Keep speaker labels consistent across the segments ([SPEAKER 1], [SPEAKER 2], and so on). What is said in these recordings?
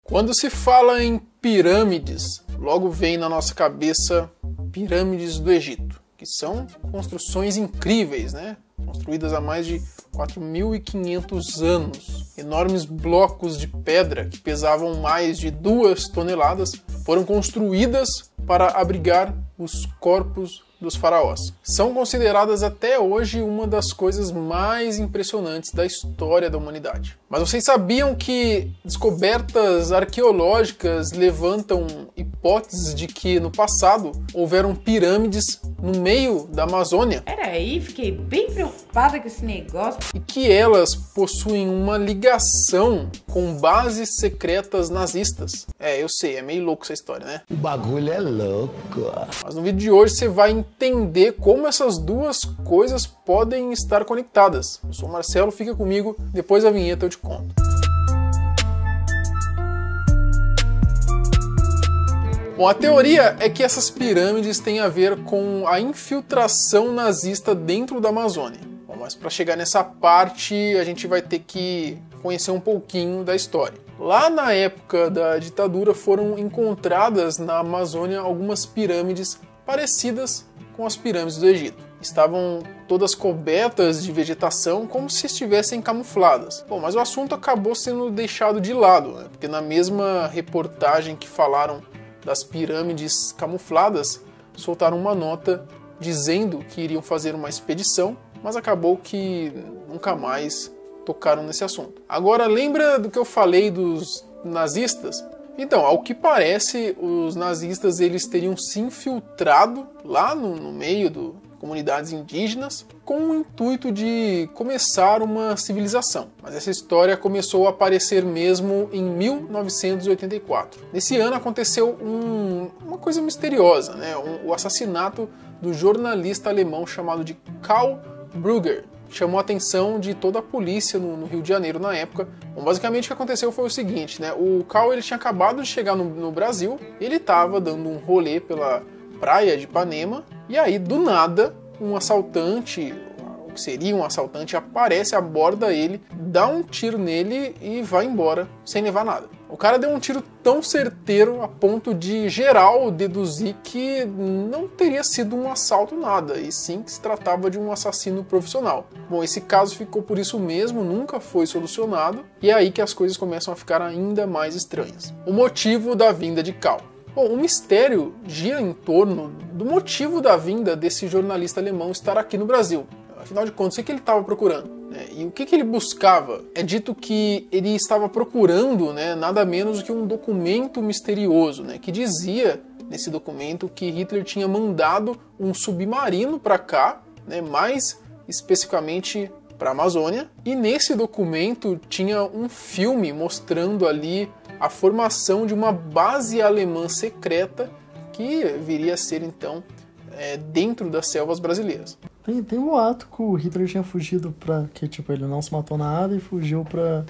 [SPEAKER 1] Quando se fala em pirâmides, logo vem na nossa cabeça pirâmides do Egito, que são construções incríveis, né? Construídas há mais de 4.500 anos. Enormes blocos de pedra que pesavam mais de 2 toneladas foram construídas para abrigar os corpos dos faraós. São consideradas até hoje uma das coisas mais impressionantes da história da humanidade. Mas vocês sabiam que descobertas arqueológicas levantam hipóteses de que no passado houveram pirâmides no meio da Amazônia?
[SPEAKER 2] Peraí, fiquei bem preocupada com esse negócio.
[SPEAKER 1] E que elas possuem uma ligação com bases secretas nazistas. Eu sei, é meio louco essa história, né?
[SPEAKER 3] O bagulho é louco.
[SPEAKER 1] Mas no vídeo de hoje você vai entender como essas duas coisas podem estar conectadas. Eu sou o Marcelo, fica comigo, depois da vinheta eu te conto. Bom, a teoria é que essas pirâmides têm a ver com a infiltração nazista dentro da Amazônia. Bom, mas para chegar nessa parte, a gente vai ter que conhecer um pouquinho da história. Lá na época da ditadura foram encontradas na Amazônia algumas pirâmides parecidas com as pirâmides do Egito. Estavam todas cobertas de vegetação como se estivessem camufladas. Bom, mas o assunto acabou sendo deixado de lado, né? Porque na mesma reportagem que falaram das pirâmides camufladas, soltaram uma nota dizendo que iriam fazer uma expedição, mas acabou que nunca mais tocaram nesse assunto. Agora, lembra do que eu falei dos nazistas? Então, ao que parece, os nazistas eles teriam se infiltrado lá no meio de comunidades indígenas com o intuito de começar uma civilização. Mas essa história começou a aparecer mesmo em 1984. Nesse ano aconteceu uma coisa misteriosa, né? O assassinato do jornalista alemão chamado de Karl Brugger. Chamou a atenção de toda a polícia no Rio de Janeiro na época. Bom, basicamente o que aconteceu foi o seguinte, né? O Karl ele tinha acabado de chegar no Brasil, ele estava dando um rolê pela praia de Ipanema, e aí do nada um assaltante, o que seria um assaltante, aparece, aborda ele, dá um tiro nele e vai embora sem levar nada. O cara deu um tiro tão certeiro a ponto de geral deduzir que não teria sido um assalto nada, e sim que se tratava de um assassino profissional. Bom, esse caso ficou por isso mesmo, nunca foi solucionado, e é aí que as coisas começam a ficar ainda mais estranhas. O motivo da vinda de Karl. Bom, o mistério gira em torno do motivo da vinda desse jornalista alemão estar aqui no Brasil. Afinal de contas, o que ele estava procurando? E o que ele buscava? É dito que ele estava procurando, né, nada menos do que um documento misterioso, né, que dizia nesse documento que Hitler tinha mandado um submarino para cá, né, mais especificamente para a Amazônia, e nesse documento tinha um filme mostrando ali a formação de uma base alemã secreta que viria a ser então dentro das selvas brasileiras.
[SPEAKER 4] Tem um boato que o Hitler tinha fugido pra... que tipo, ele não se matou nada e fugiu pra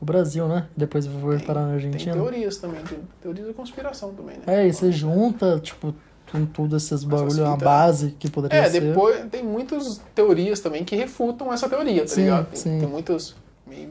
[SPEAKER 4] o Brasil, né? Depois foi parar na Argentina.
[SPEAKER 1] Tem teorias também, tem teorias da conspiração também, né?
[SPEAKER 4] E você junta, tipo, com tudo esses bagulho, uma base que poderia ser.
[SPEAKER 1] Depois tem muitas teorias também que refutam essa teoria, tá ligado? Tem muitos...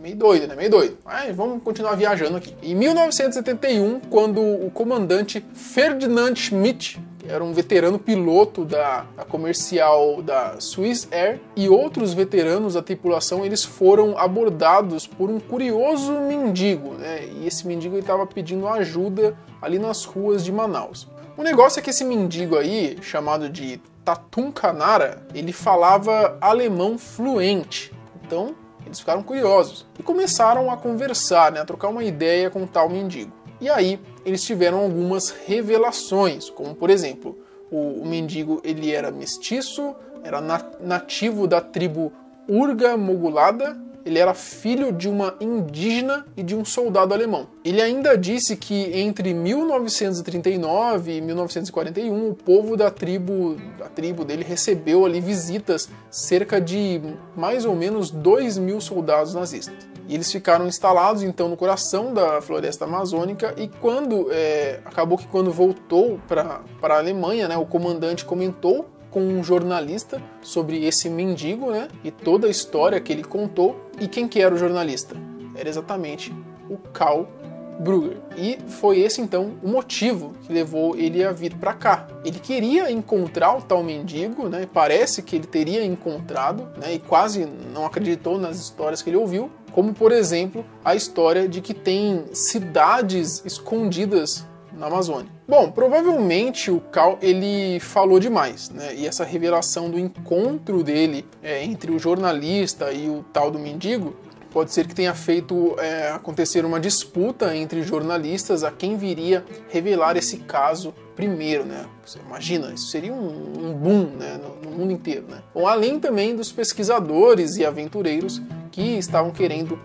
[SPEAKER 1] Meio doido, né? Meio doido. Mas vamos continuar viajando aqui. Em 1971, quando o comandante Ferdinand Schmidt, que era um veterano piloto da comercial da Swiss Air, e outros veteranos da tripulação, eles foram abordados por um curioso mendigo, né? E esse mendigo estava pedindo ajuda ali nas ruas de Manaus. O negócio é que esse mendigo aí, chamado de Tatum Canara, ele falava alemão fluente. Então eles ficaram curiosos e começaram a conversar, né, a trocar uma ideia com o tal mendigo. E aí eles tiveram algumas revelações, como por exemplo, o mendigo ele era mestiço, era nativo da tribo Urga Mogulada, ele era filho de uma indígena e de um soldado alemão. Ele ainda disse que entre 1939 e 1941 o povo da tribo dele recebeu ali visitas cerca de mais ou menos 2.000 soldados nazistas. E eles ficaram instalados então no coração da floresta amazônica, e acabou que quando voltou para a Alemanha, né, o comandante comentou com um jornalista sobre esse mendigo, né, e toda a história que ele contou. E quem que era o jornalista? Era exatamente o Karl Brugger. E foi esse então o motivo que levou ele a vir para cá. Ele queria encontrar o tal mendigo, né? Parece que ele teria encontrado, né? E quase não acreditou nas histórias que ele ouviu, como por exemplo a história de que tem cidades escondidas na Amazônia. Bom, provavelmente o Cal ele falou demais, né? E essa revelação do encontro dele entre o jornalista e o tal do mendigo pode ser que tenha feito acontecer uma disputa entre jornalistas a quem viria revelar esse caso primeiro, né? Você imagina, isso seria um boom, né, no mundo inteiro, né? Bom, além também dos pesquisadores e aventureiros que estavam querendo,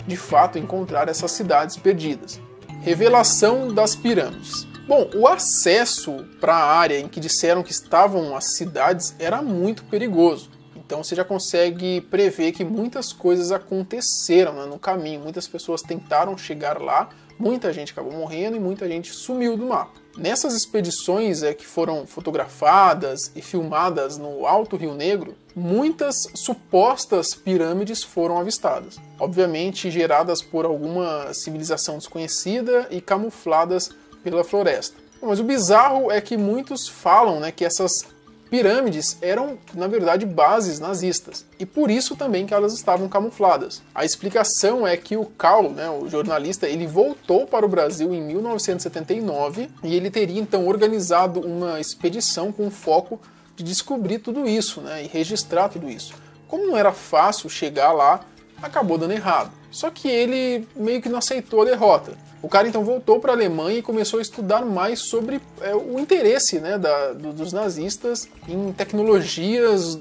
[SPEAKER 1] de fato, encontrar essas cidades perdidas. Revelação das pirâmides. Bom, o acesso para a área em que disseram que estavam as cidades era muito perigoso. Então você já consegue prever que muitas coisas aconteceram, né, no caminho. Muitas pessoas tentaram chegar lá, muita gente acabou morrendo e muita gente sumiu do mapa. Nessas expedições que foram fotografadas e filmadas no Alto Rio Negro, muitas supostas pirâmides foram avistadas. Obviamente geradas por alguma civilização desconhecida e camufladas pela floresta. Mas o bizarro é que muitos falam, né, que essas pirâmides eram, na verdade, bases nazistas. E por isso também que elas estavam camufladas. A explicação é que o Cal, né, o jornalista, ele voltou para o Brasil em 1979 e ele teria então organizado uma expedição com o foco de descobrir tudo isso, né, e registrar tudo isso. Como não era fácil chegar lá, acabou dando errado. Só que ele meio que não aceitou a derrota. O cara então voltou para a Alemanha e começou a estudar mais sobre o interesse, né, dos nazistas em tecnologias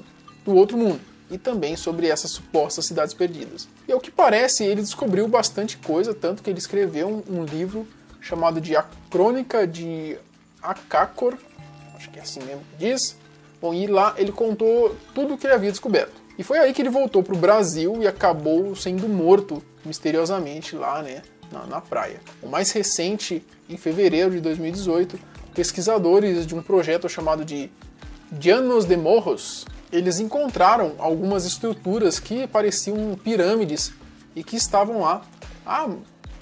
[SPEAKER 1] do outro mundo. E também sobre essas supostas cidades perdidas. E ao que parece, ele descobriu bastante coisa, tanto que ele escreveu um livro chamado de A Crônica de Akakor, acho que é assim mesmo que diz. Bom, e lá ele contou tudo o que ele havia descoberto. E foi aí que ele voltou para o Brasil e acabou sendo morto misteriosamente lá, né, na praia. O mais recente, em fevereiro de 2018, pesquisadores de um projeto chamado de Llanos de Morros, eles encontraram algumas estruturas que pareciam pirâmides e que estavam lá há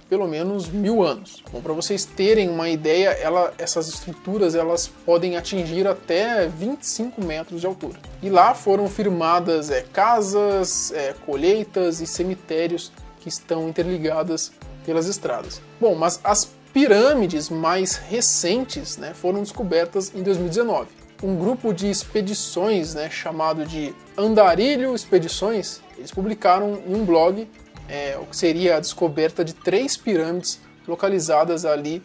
[SPEAKER 1] pelo menos 1000 anos. Bom, para vocês terem uma ideia, essas estruturas elas podem atingir até 25 metros de altura. E lá foram firmadas casas, colheitas e cemitérios que estão interligadas pelas estradas. Bom, mas as pirâmides mais recentes, né, foram descobertas em 2019. Um grupo de expedições, né, chamado de Andarilho Expedições, eles publicaram em um blog o que seria a descoberta de 3 pirâmides localizadas ali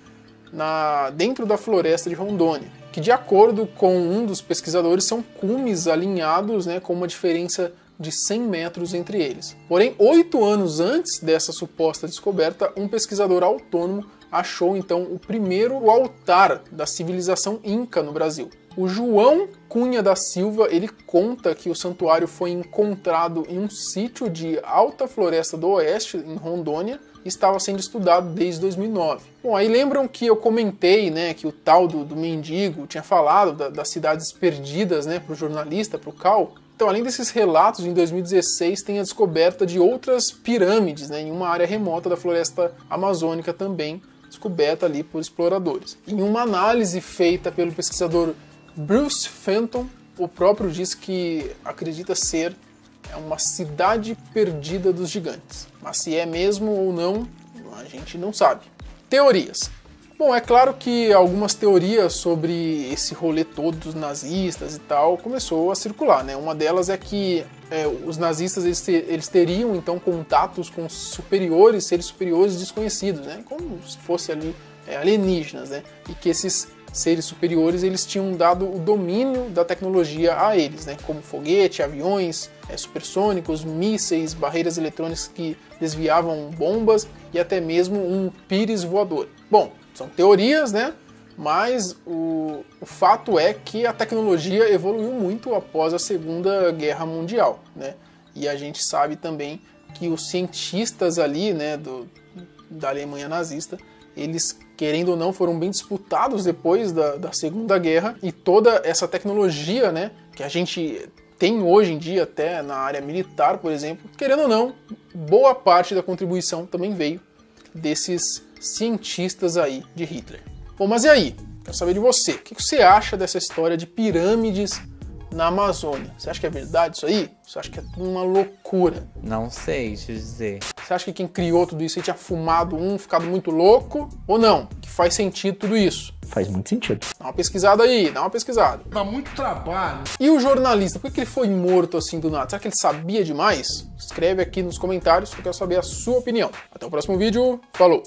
[SPEAKER 1] dentro da floresta de Rondônia, que de acordo com um dos pesquisadores são cumes alinhados, né, com uma diferença de 100 metros entre eles. Porém, 8 anos antes dessa suposta descoberta, um pesquisador autônomo achou então o primeiro altar da civilização Inca no Brasil. O João Cunha da Silva, ele conta que o santuário foi encontrado em um sítio de Alta Floresta do Oeste, em Rondônia, e estava sendo estudado desde 2009. Bom, aí lembram que eu comentei, né, que o tal do mendigo tinha falado das cidades perdidas, né, para o jornalista, para o Cal? Então, além desses relatos, em 2016 tem a descoberta de outras pirâmides, né, em uma área remota da floresta amazônica também, descoberta ali por exploradores. Em uma análise feita pelo pesquisador Bruce Fenton, o próprio diz que acredita ser uma cidade perdida dos gigantes. Mas se é mesmo ou não, a gente não sabe. Teorias. Bom, é claro que algumas teorias sobre esse rolê todo dos nazistas e tal começou a circular, né? Uma delas é que os nazistas eles teriam então contatos com superiores, seres superiores desconhecidos, né? Como se fosse ali alienígenas, né? E que esses seres superiores eles tinham dado o domínio da tecnologia a eles, né? Como foguete, aviões supersônicos, mísseis, barreiras eletrônicas que desviavam bombas e até mesmo um pires voador. Bom, são teorias, né? Mas o fato é que a tecnologia evoluiu muito após a Segunda Guerra Mundial, né? E a gente sabe também que os cientistas ali, né, da Alemanha nazista, eles, querendo ou não, foram bem disputados depois da Segunda Guerra, e toda essa tecnologia, né, que a gente tem hoje em dia até na área militar, por exemplo, querendo ou não, boa parte da contribuição também veio desses cientistas aí de Hitler. Bom, mas e aí? Quero saber de você. O que você acha dessa história de pirâmides na Amazônia? Você acha que é verdade isso aí? Você acha que é uma loucura?
[SPEAKER 3] Não sei te dizer.
[SPEAKER 1] Você acha que quem criou tudo isso aí tinha fumado ficado muito louco? Ou não? Que faz sentido tudo isso?
[SPEAKER 5] Faz muito sentido.
[SPEAKER 1] Dá uma pesquisada aí, dá uma pesquisada.
[SPEAKER 6] Dá muito trabalho.
[SPEAKER 1] E o jornalista, por que ele foi morto assim do nada? Será que ele sabia demais? Escreve aqui nos comentários que eu quero saber a sua opinião. Até o próximo vídeo, falou!